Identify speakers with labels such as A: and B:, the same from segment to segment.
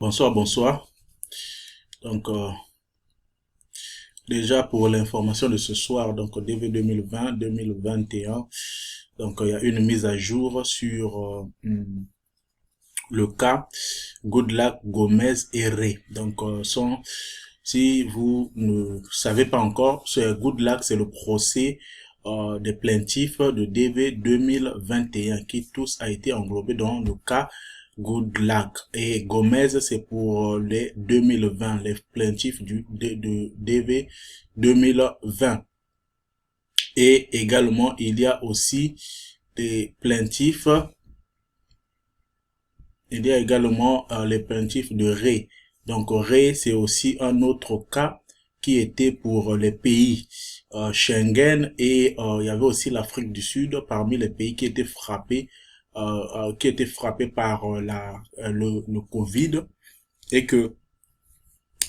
A: Bonsoir, bonsoir. Donc, déjà pour l'information de ce soir, donc DV 2020-2021, donc il y a une mise à jour sur le cas Goodluck, Gomez et Ray. Donc, si vous ne savez pas encore, ce Goodluck, c'est le procès des plaintifs de DV 2021 qui tous a été englobé dans le cas Goodluck. Et Gomez, c'est pour les 2020, les plaintifs de DV 2020. Et également, il y a aussi des plaintifs, il y a également les plaintifs de Ray. Donc Ray, c'est aussi un autre cas qui était pour les pays Schengen et il y avait aussi l'Afrique du Sud parmi les pays qui étaient frappés par le Covid et que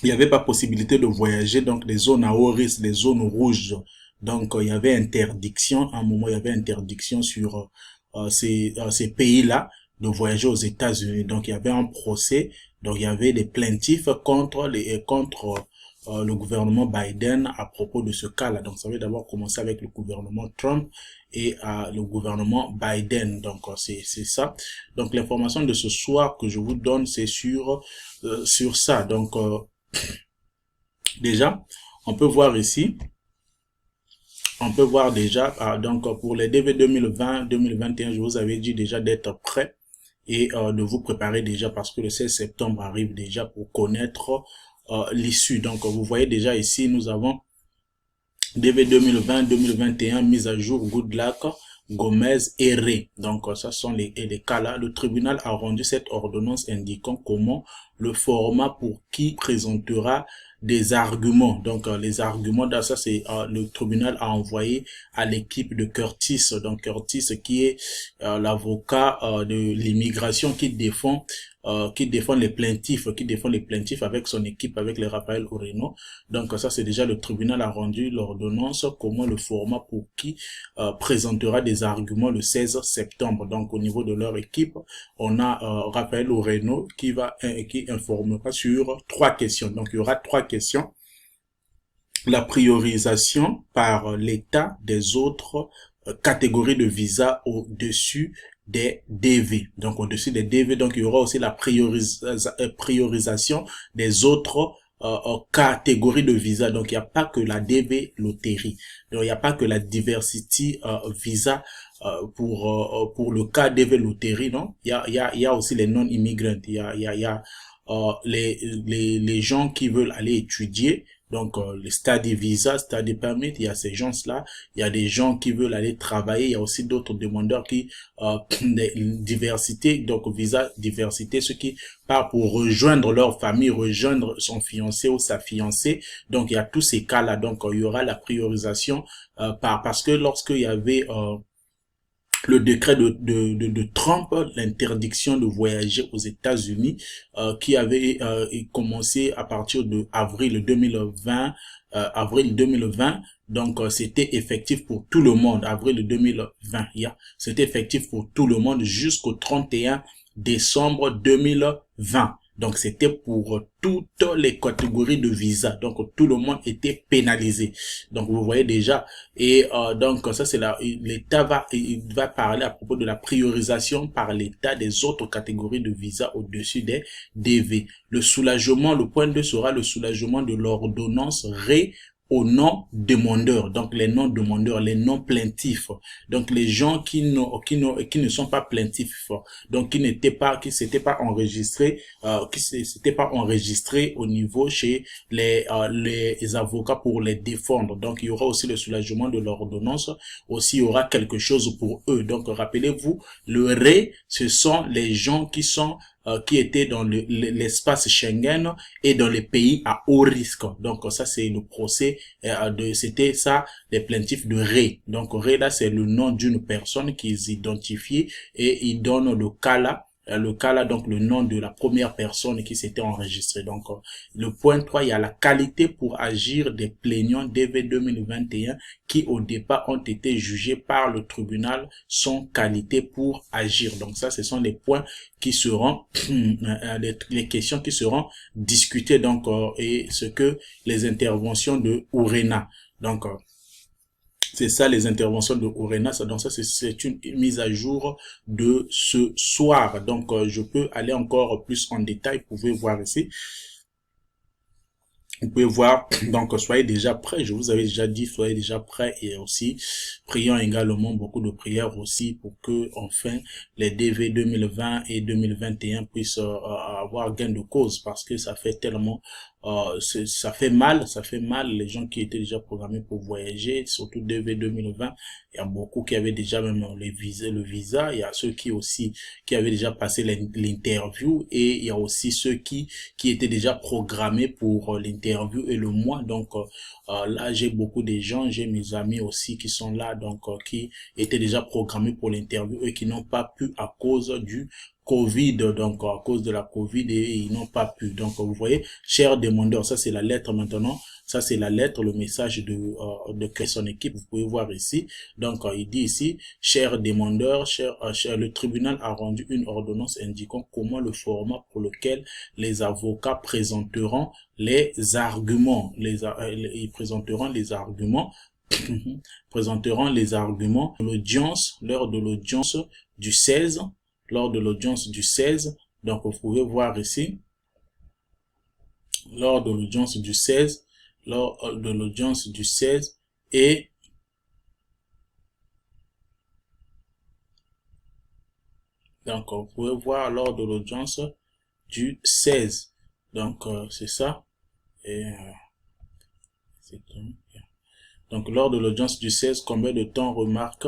A: il n'y avait pas possibilité de voyager, donc des zones à haut risque, des zones rouges. Donc, il y avait interdiction, à un moment, il y avait interdiction sur ces pays-là de voyager aux États-Unis. Donc, il y avait un procès, donc il y avait des plaintifs contre le gouvernement Biden à propos de ce cas-là. Donc, ça avait d'abord commencé avec le gouvernement Trump et le gouvernement Biden. Donc, c'est ça. Donc, l'information de ce soir que je vous donne, c'est sur ça. Donc, déjà, on peut voir ici, on peut voir déjà, donc pour les DV 2020-2021, je vous avais dit déjà d'être prêt et de vous préparer déjà parce que le 16 septembre arrive déjà pour connaître l'issue. Donc vous voyez déjà ici, nous avons DV 2020-2021, mise à jour, Goodluck, Gomez et Ray. Donc ça sont les cas là. Le tribunal a rendu cette ordonnance indiquant comment le format pour qui présentera des arguments. Donc les arguments, ça c'est le tribunal a envoyé à l'équipe de Curtis. Donc Curtis qui est l'avocat de l'immigration qui défend les plaintifs avec son équipe, avec les Raphaël Ureno. Donc ça c'est déjà le tribunal a rendu l'ordonnance, comment le format pour qui présentera des arguments le 16 septembre. Donc au niveau de leur équipe, on a Raphaël Ureno qui informera sur 3 questions. Donc il y aura 3 questions. La priorisation par l'État des autres catégories de visas au-dessus des DV. Donc au-dessus des DV, donc il y aura aussi la priorisation des autres catégories de visa. Donc il n'y a pas que la DV loterie. Donc il n'y a pas que la diversity visa pour le cas DV loterie, non? Il y a aussi les non-immigrants. Il y a les gens qui veulent aller étudier. Donc, les study visa, study permit, il y a ces gens-là. Il y a des gens qui veulent aller travailler. Il y a aussi d'autres demandeurs qui, diversité, donc visa diversité, ceux qui partent pour rejoindre leur famille, rejoindre son fiancé ou sa fiancée. Donc, il y a tous ces cas-là. Donc, il y aura la priorisation parce que lorsqu'il y avait le décret de Trump, l'interdiction de voyager aux États-Unis, qui avait commencé à partir de avril 2020, avril 2020. Donc, c'était effectif pour tout le monde, avril 2020. C'était effectif pour tout le monde jusqu'au 31 décembre 2020. Donc, c'était pour toutes les catégories de visa. Donc, tout le monde était pénalisé. Donc, vous voyez déjà. Et donc, ça, c'est l'État il va parler à propos de la priorisation par l'État des autres catégories de visa au-dessus des DV. Le soulagement, le point 2 sera le soulagement de l'ordonnance aux non-demandeurs, donc les non-demandeurs, les non-plaintifs, donc les gens qui ne sont pas plaintifs, donc qui s'étaient pas enregistrés, au niveau chez les avocats pour les défendre. Donc il y aura aussi le soulagement de l'ordonnance, aussi il y aura quelque chose pour eux. Donc rappelez-vous, le RE, ce sont les gens qui étaient dans l'espace Schengen et dans les pays à haut risque. Donc ça c'est le procès c'était ça les plaintifs de Ray. Donc Ray là c'est le nom d'une personne qu'ils identifient et ils donnent le cas là le cas là, donc le nom de la première personne qui s'était enregistrée. Donc, le point 3, il y a la qualité pour agir des plaignants DV 2021 qui au départ ont été jugés par le tribunal sans qualité pour agir. Donc ça, ce sont les points qui seront, les questions qui seront discutées, donc, et ce que les interventions de Urena. Donc, c'est ça les interventions de Urena. Donc ça, c'est une mise à jour de ce soir. Donc, je peux aller encore plus en détail. Vous pouvez voir ici. Vous pouvez voir, donc soyez déjà prêts, je vous avais déjà dit, soyez déjà prêts et aussi prions également beaucoup de prières aussi pour que enfin les DV 2020 et 2021 puissent avoir gain de cause parce que ça fait tellement, ça fait mal les gens qui étaient déjà programmés pour voyager, surtout DV 2020. Il y a beaucoup qui avaient déjà même le visa, il y a ceux qui aussi qui avaient déjà passé l'interview et il y a aussi ceux qui étaient déjà programmés pour l'interview et le mois. Donc là, j'ai beaucoup de gens, j'ai mes amis aussi qui sont là, donc qui étaient déjà programmés pour l'interview et qui n'ont pas pu à cause du Covid, donc à cause de la Covid et ils n'ont pas pu. Donc vous voyez, chers demandeurs, ça c'est la lettre maintenant. Ça, c'est la lettre, le message de son équipe. Vous pouvez voir ici. Donc, il dit ici, chers demandeurs, le tribunal a rendu une ordonnance indiquant comment le format pour lequel les avocats présenteront les arguments. Ils présenteront les arguments. présenteront les arguments. Lors de l'audience du 16. Lors de l'audience du 16. Donc, vous pouvez voir ici. Lors de l'audience du 16. Lors de l'audience du 16 et donc vous pouvez voir lors de l'audience du 16 donc c'est ça et donc lors de l'audience du 16 combien de temps remarque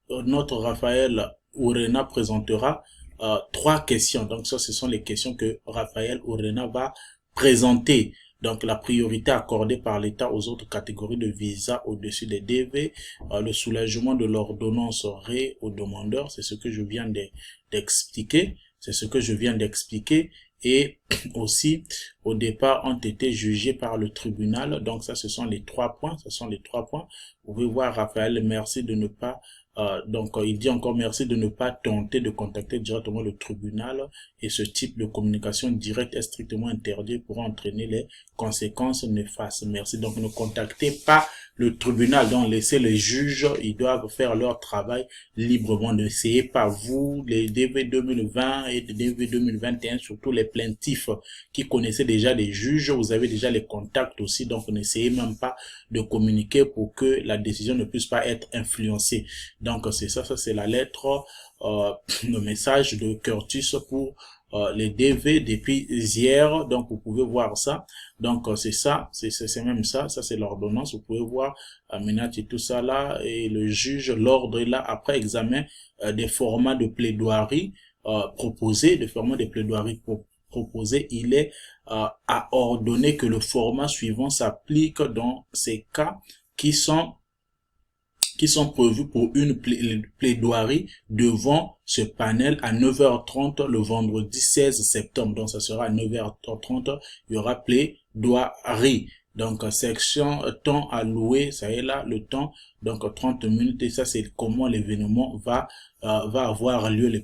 A: notre Raphaël Urena présentera 3 questions. Donc ça ce sont les questions que Raphaël Urena va présenter. Donc, la priorité accordée par l'État aux autres catégories de visa au-dessus des DV, le soulagement de l'ordonnance ré aux demandeurs, c'est ce que je viens d'expliquer, et aussi, au départ, ont été jugés par le tribunal. Donc, ça, ce sont les 3 points, Vous pouvez voir, Raphaël, merci de ne pas donc, il dit encore merci de ne pas tenter de contacter directement le tribunal et ce type de communication directe est strictement interdit pour entraîner les conséquences néfastes. Merci. Donc, ne contactez pas le tribunal. Donc, laissez les juges, ils doivent faire leur travail librement. N'essayez pas, vous, les DV 2020 et les DV 2021, surtout les plaintifs qui connaissaient déjà les juges, vous avez déjà les contacts aussi. Donc, n'essayez même pas de communiquer pour que la décision ne puisse pas être influencée. Donc, c'est ça c'est la lettre, le message de Curtis pour les DV depuis hier. Donc, vous pouvez voir ça. Donc, c'est ça, c'est même ça. Ça, c'est l'ordonnance. Vous pouvez voir Aminat et tout ça là. Et le juge, l'ordre est là après examen des formats de plaidoirie proposés, il est à ordonner que le format suivant s'applique dans ces cas qui sont prévus pour une plaidoirie devant ce panel à 9h30 le vendredi 16 septembre. Donc, ça sera à 9h30, il y aura plaidoirie. Donc, section temps alloué, ça est là, le temps, donc 30 minutes, et ça, c'est comment l'événement va avoir lieu, les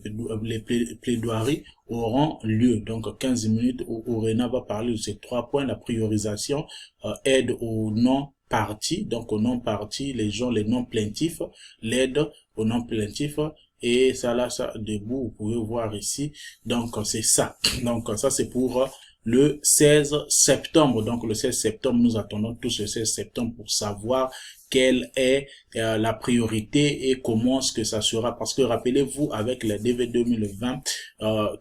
A: plaidoiries auront lieu. Donc, 15 minutes où Urena va parler de ces 3 points, la priorisation, aide aux non-partis, donc aux non-partis, les non-plaintifs, l'aide aux non-plaintifs, et ça là, ça, debout, vous pouvez voir ici. Donc, c'est ça. Donc, ça, c'est pour le 16 septembre. Donc, le 16 septembre, nous attendons tous le 16 septembre pour savoir quelle est la priorité et comment est-ce que ça sera. Parce que rappelez-vous, avec la DV 2020,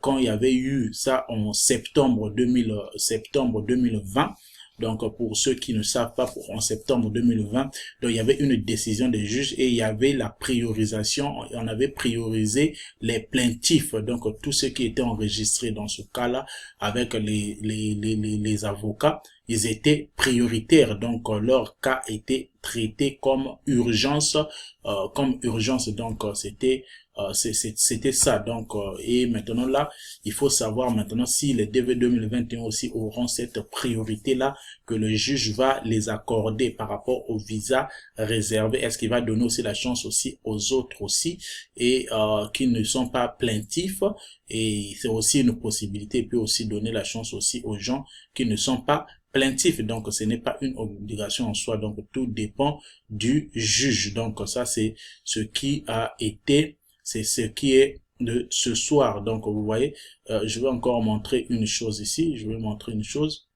A: quand il y avait eu ça en septembre 2020, donc, pour ceux qui ne savent pas, en septembre 2020, donc, il y avait une décision des juges et il y avait la priorisation. On avait priorisé les plaintifs, donc tous ceux qui étaient enregistrés dans ce cas-là avec les avocats, ils étaient prioritaires. Donc, leur cas était traité comme urgence, Donc, c'était C'était ça. Donc, et maintenant là, il faut savoir maintenant si les DV 2021 aussi auront cette priorité-là que le juge va les accorder par rapport au visa réservé. Est-ce qu'il va donner aussi la chance aussi aux autres aussi et qui ne sont pas plaintifs, et c'est aussi une possibilité. Il peut aussi donner la chance aussi aux gens qui ne sont pas plaintifs. Donc, ce n'est pas une obligation en soi. Donc, tout dépend du juge. Donc, ça, c'est ce qui a été, c'est ce qui est de ce soir. Donc, vous voyez, je vais encore montrer une chose ici. Je vais montrer une chose.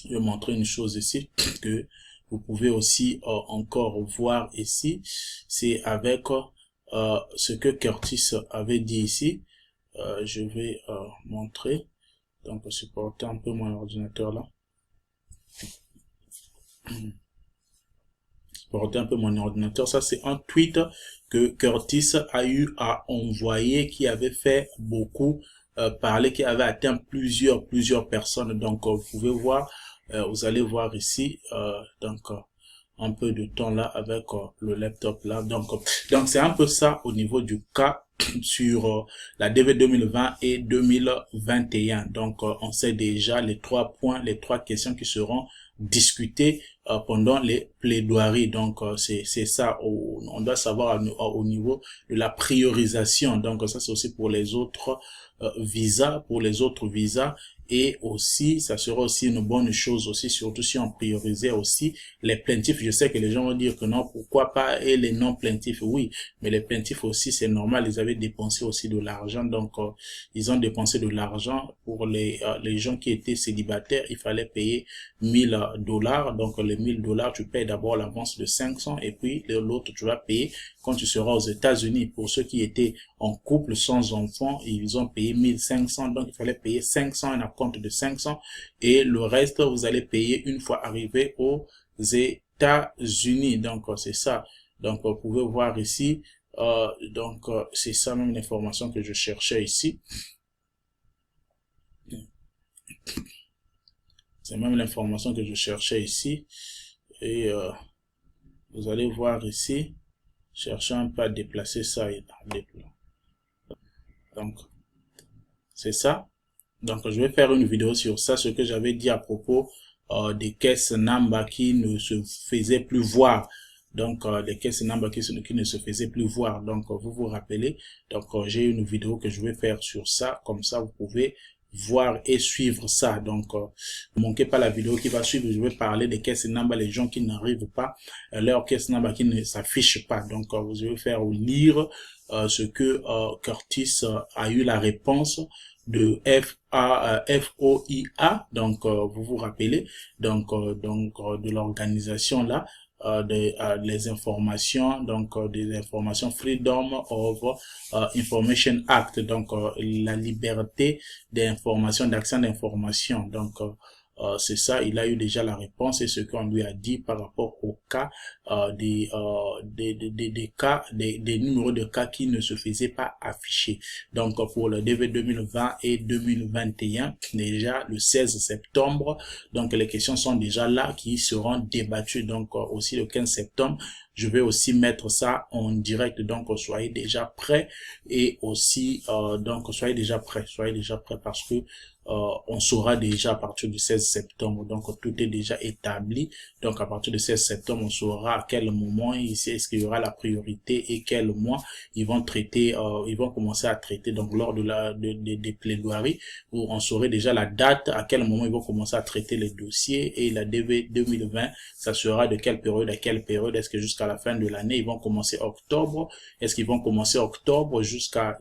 A: Je vais montrer une chose ici que vous pouvez aussi encore voir ici. C'est avec ce que Curtis avait dit ici. Je vais montrer. Donc, supporter un peu mon ordinateur là. Supporter un peu mon ordinateur. Ça, c'est un tweet que Curtis a eu à envoyer, qui avait fait beaucoup parler, qui avait atteint plusieurs personnes. Donc, vous pouvez voir, vous allez voir ici, un peu de temps là avec le laptop là. Donc c'est un peu ça au niveau du cas sur la DV 2020 et 2021. Donc, on sait déjà les 3 points, les 3 questions qui seront discutées pendant les plaidoiries. Donc, c'est ça. On doit savoir au niveau de la priorisation. Donc, ça, c'est aussi pour les autres visas, et aussi, ça sera aussi une bonne chose aussi, surtout si on priorisait aussi les plaintifs. Je sais que les gens vont dire que non, pourquoi pas, et les non plaintifs, oui, mais les plaintifs aussi, c'est normal, ils avaient dépensé aussi de l'argent, donc ils ont dépensé de l'argent. Pour les gens qui étaient célibataires, il fallait payer $1000, donc les $1000, tu payes d'abord l'avance de 500, et puis l'autre, tu vas payer quand tu seras aux États-Unis. Pour ceux qui étaient en couple sans enfants, ils ont payé 1500, donc il fallait payer 500, un compte de 500, et le reste, vous allez payer une fois arrivé aux États-Unis. Donc, c'est ça. Donc, vous pouvez voir ici, c'est ça même l'information que je cherchais ici. C'est même l'information que je cherchais ici. Et vous allez voir ici, cherchant un peu à déplacer ça. Donc, c'est ça. Donc, je vais faire une vidéo sur ça, ce que j'avais dit à propos des caisses Namba qui ne se faisaient plus voir. Donc, les caisses Namba qui ne se faisaient plus voir. Donc, vous vous rappelez. Donc, j'ai une vidéo que je vais faire sur ça. Comme ça, vous pouvez voir et suivre ça. Donc, ne manquez pas la vidéo qui va suivre. Je vais parler des caisses Namba, les gens qui n'arrivent pas, leur caisse Namba qui ne s'affiche pas. Donc, vous allez faire lire ce que Curtis a eu la réponse de FOIA, donc vous vous rappelez, donc de l'organisation là, les informations, donc des informations Freedom of Information Act, donc la liberté d'information, d'accès d'information. Donc c'est ça, il a eu déjà la réponse, et ce qu'on lui a dit par rapport au cas des numéros de cas qui ne se faisaient pas afficher. Donc pour le DV 2020 et 2021, déjà le 16 septembre, donc les questions sont déjà là qui seront débattues. Donc aussi le 15 septembre, je vais aussi mettre ça en direct, donc soyez déjà prêts, et aussi donc soyez déjà prêts parce que on saura déjà à partir du 16 septembre, donc tout est déjà établi. Donc à partir du 16 septembre, on saura à quel moment ici est-ce qu'il y aura la priorité et quel mois ils vont traiter, ils vont commencer à traiter. Donc lors de des plaidoiries, où on saurait déjà la date, à quel moment ils vont commencer à traiter les dossiers. Et la DV 2020, ça sera de quelle période à quelle période. Est-ce que jusqu'à la fin de l'année, ils vont commencer octobre? Est-ce qu'ils vont commencer octobre jusqu'à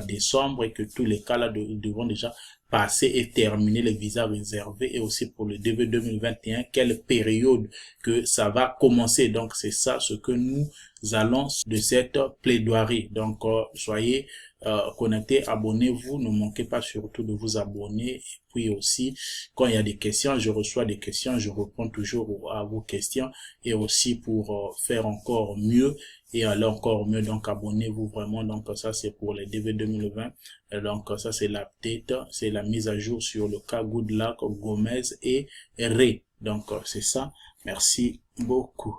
A: décembre, et que tous les cas là devront déjà passer et terminer les visas réservés? Et aussi pour le DV 2021, quelle période que ça va commencer. Donc c'est ça ce que nous allons de cette plaidoirie. Donc soyez connectés, abonnez-vous, ne manquez pas surtout de vous abonner. Et puis aussi, quand il y a des questions, je reçois des questions, je réponds toujours à vos questions. Et aussi pour faire encore mieux et aller encore mieux, donc abonnez-vous vraiment. Donc ça c'est pour les DV 2020. Et donc ça c'est l'update, c'est la mise à jour sur le cas Goodluck, Gomez et Ray. Donc c'est ça. Merci beaucoup.